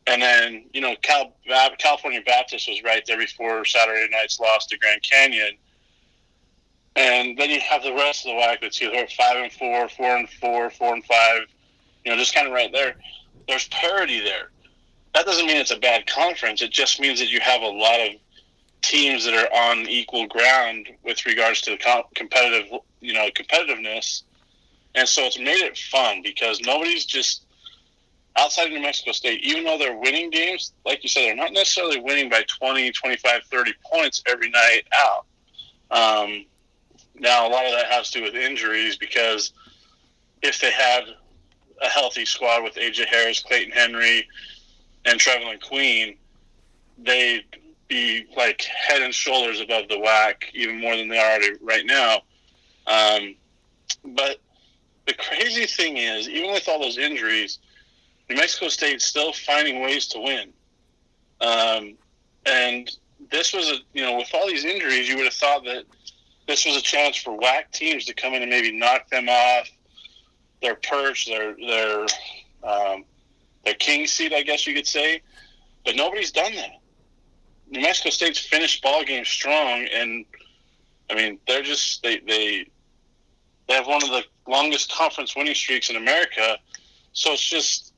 Speaker 13: And then, California Baptist was right there before Saturday night's loss to Grand Canyon. And then you have the rest of the WAC that's either 5-4, 4-4, 4-5, just kind of right there. There's parity there. That doesn't mean it's a bad conference. It just means that you have a lot of teams that are on equal ground with regards to the competitiveness. And so it's made it fun because nobody's just outside of New Mexico State, even though they're winning games, like you said, they're not necessarily winning by 20, 25, 30 points every night out. Now, a lot of that has to do with injuries because if they had a healthy squad with A.J. Harris, Clayton Henry, and Trevelyan Queen, they'd be head and shoulders above the WAC, even more than they are already right now. But the crazy thing is, even with all those injuries, New Mexico State's still finding ways to win. And this was with all these injuries, you would have thought that this was a chance for WAC teams to come in and maybe knock them off their perch, their king seat, I guess you could say. But nobody's done that. New Mexico State's finished ball games strong, and they're just they have one of the longest conference winning streaks in America. So it's just,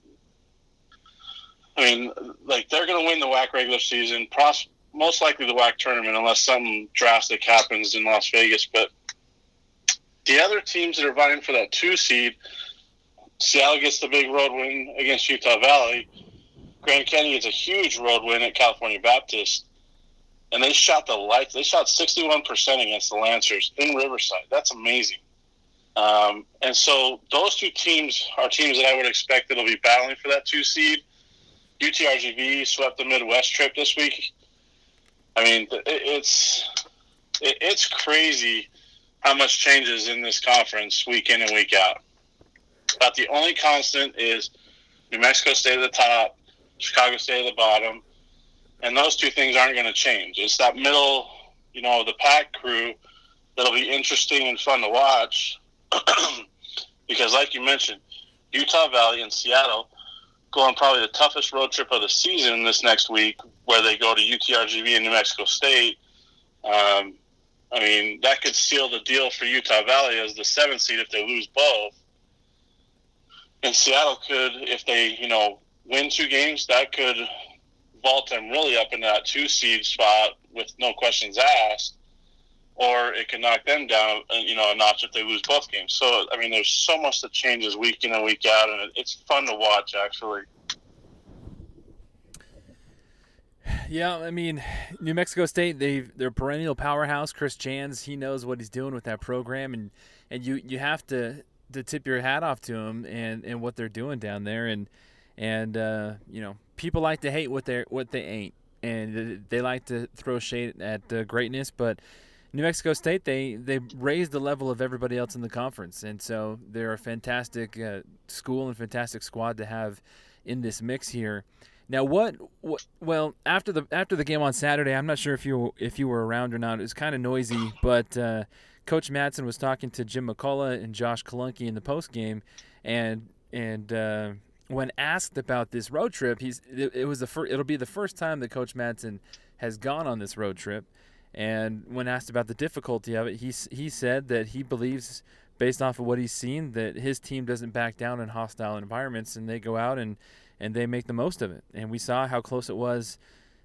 Speaker 13: they're going to win the WAC regular season, most likely the WAC tournament, unless something drastic happens in Las Vegas. But the other teams that are vying for that 2 seed, Seattle gets the big road win against Utah Valley. Grand Canyon gets a huge road win at California Baptist. and they shot the lights. They shot 61% against the Lancers in Riverside. That's amazing. And so those two teams are teams that I would expect that'll be battling for that 2 seed. UTRGV swept the Midwest trip this week. I mean, it's crazy how much changes in this conference week in and week out. But the only constant is New Mexico State at the top, Chicago State at the bottom, and those two things aren't going to change. It's that middle, the pack crew that'll be interesting and fun to watch because, like you mentioned, Utah Valley and Seattle go on probably the toughest road trip of the season this next week, where they go to UTRGV and New Mexico State. I mean, that could seal the deal for Utah Valley as the 7th seed if they lose both. And Seattle could, if they, win 2 games, that could vault them really up in that 2 seed spot with no questions asked. Or it could knock them down, a notch if they lose both games. So, I mean, there's so much that changes week in and week out, and it's fun to watch, actually.
Speaker 1: Yeah, I mean, New Mexico State, they're perennial powerhouse. Chris Jans, he knows what he's doing with that program, and you have to tip your hat off to him and what they're doing down there. And people like to hate what they ain't, and they like to throw shade at greatness, but New Mexico State, they raised the level of everybody else in the conference, and so they're a fantastic school and fantastic squad to have in this mix here. Now, well, after the game on Saturday, I'm not sure if you were around or not. It was kind of noisy, but Coach Madson was talking to Jim McCullough and Josh Kalunke in the post game, and when asked about this road trip, it'll be the first time that Coach Madson has gone on this road trip. And when asked about the difficulty of it, he said that he believes, based off of what he's seen, that his team doesn't back down in hostile environments, and they go out and they make the most of it. And we saw how close it was,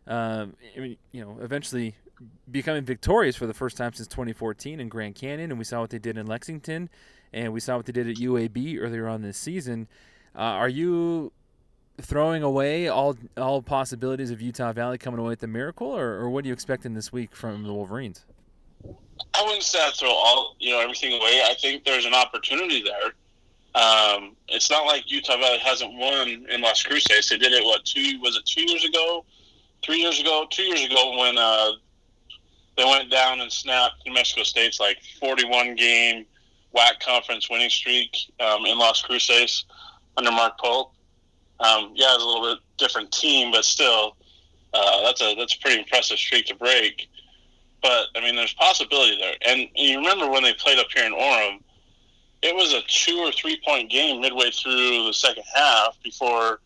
Speaker 1: eventually becoming victorious for the first time since 2014 in Grand Canyon, and we saw what they did in Lexington, and we saw what they did at UAB earlier on this season. Are you throwing away all possibilities of Utah Valley coming away with the miracle, or what are you expecting this week from the Wolverines?
Speaker 13: I wouldn't say I'd throw everything away. I think there's an opportunity there. It's not like Utah Valley hasn't won in Las Cruces. They did it, 2 years ago? 3 years ago? 2 years ago when they went down and snapped New Mexico State's 41-game WAC conference winning streak in Las Cruces under Mark Polk. It was a little bit different team, but still, that's a pretty impressive streak to break. But, I mean, there's possibility there. And you remember when they played up here in Orem, it was a 2 or 3 point game midway through the second half before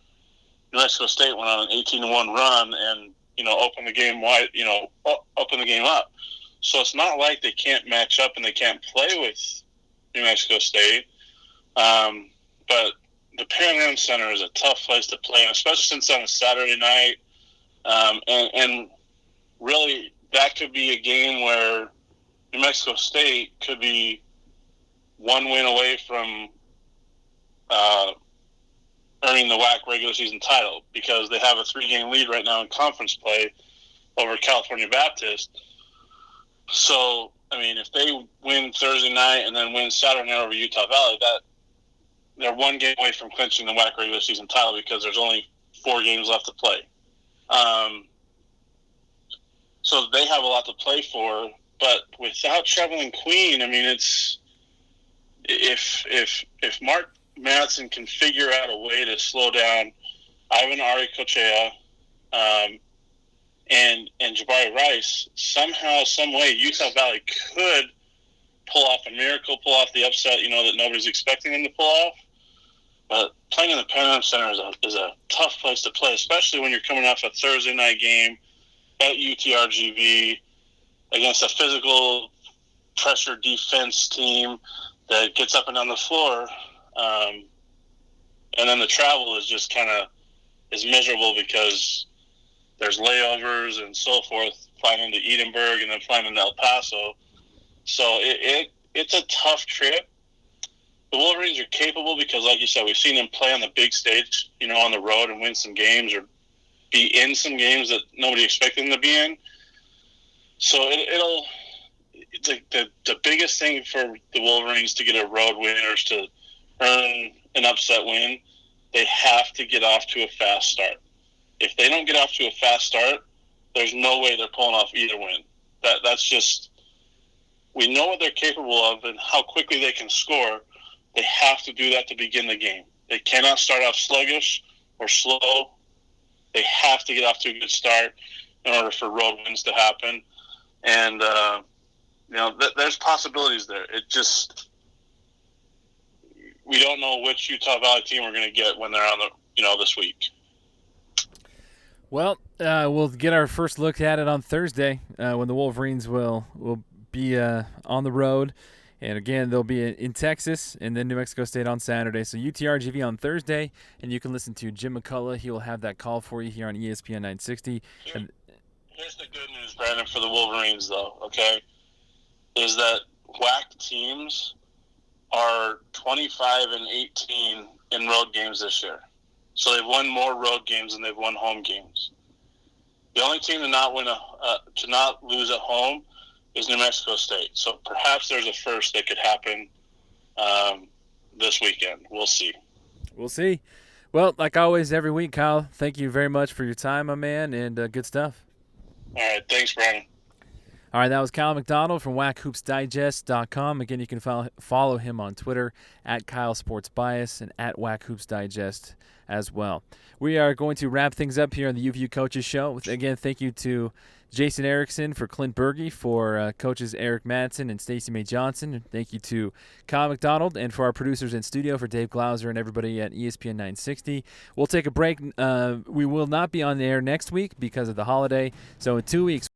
Speaker 13: New Mexico State went on an 18-1 run and, opened the game opened the game up. So it's not like they can't match up and they can't play with New Mexico State. But the Pan Am Center is a tough place to play, especially since on a Saturday night. And really, that could be a game where New Mexico State could be one win away from earning the WAC regular season title, because they have a 3-game lead right now in conference play over California Baptist. So, I mean, if they win Thursday night and then win Saturday night over Utah Valley, they're 1 game away from clinching the WAC regular season title, because there's only 4 games left to play. So they have a lot to play for, but without Shoveling Queen, I mean, it's if Mark Madson can figure out a way to slow down Ivan Arikochea and Jabari Rice, somehow, some way, Utah Valley could pull off a miracle, pull off the upset, that nobody's expecting them to pull off. But playing in the Pan Am Center is a tough place to play, especially when you're coming off a Thursday night game at UTRGV against a physical pressure defense team that gets up and down the floor. And then the travel is just is miserable because there's layovers and so forth, flying into Edinburgh and then flying into El Paso. So it's a tough trip. The Wolverines are capable because, like you said, we've seen them play on the big stage, on the road and win some games or be in some games that nobody expected them to be in. So it'll the biggest thing for the Wolverines to get a road win or to earn an upset win, they have to get off to a fast start. If they don't get off to a fast start, there's no way they're pulling off either win. That's just, we know what they're capable of and how quickly they can score. They have to do that to begin the game. They cannot start off sluggish or slow. They have to get off to a good start in order for road wins to happen. And, there's possibilities there. It just, we don't know which Utah Valley team we're going to get when they're on the, this week.
Speaker 1: Well, we'll get our first look at it on Thursday when the Wolverines will be on the road. And, again, they'll be in Texas and then New Mexico State on Saturday. So UTRGV on Thursday, and you can listen to Jim McCullough. He will have that call for you here on ESPN 960.
Speaker 13: Here's the good news, Brandon, for the Wolverines, though, okay, is that WAC teams are 25-18 in road games this year. So they've won more road games than they've won home games. The only team to not lose at home is New Mexico State. So perhaps there's a first that could happen this weekend. We'll see.
Speaker 1: We'll see. Well, like always, every week, Kyle, thank you very much for your time, my man, and good stuff.
Speaker 13: All right. Thanks, Brandon.
Speaker 1: All right, that was Kyle McDonald from WACHoopsDigest.com. Again, you can follow him on Twitter at Kyle Sports Bias and at WACHoopsDigest as well. We are going to wrap things up here on the UVU Coaches Show. Again, thank you to Jason Erickson, for Clint Berge, for coaches Eric Madson and Stacey May Johnson. And thank you to Kyle McDonald, and for our producers in studio, for Dave Glauser and everybody at ESPN 960. We'll take a break. We will not be on the air next week because of the holiday. So in 2 weeks,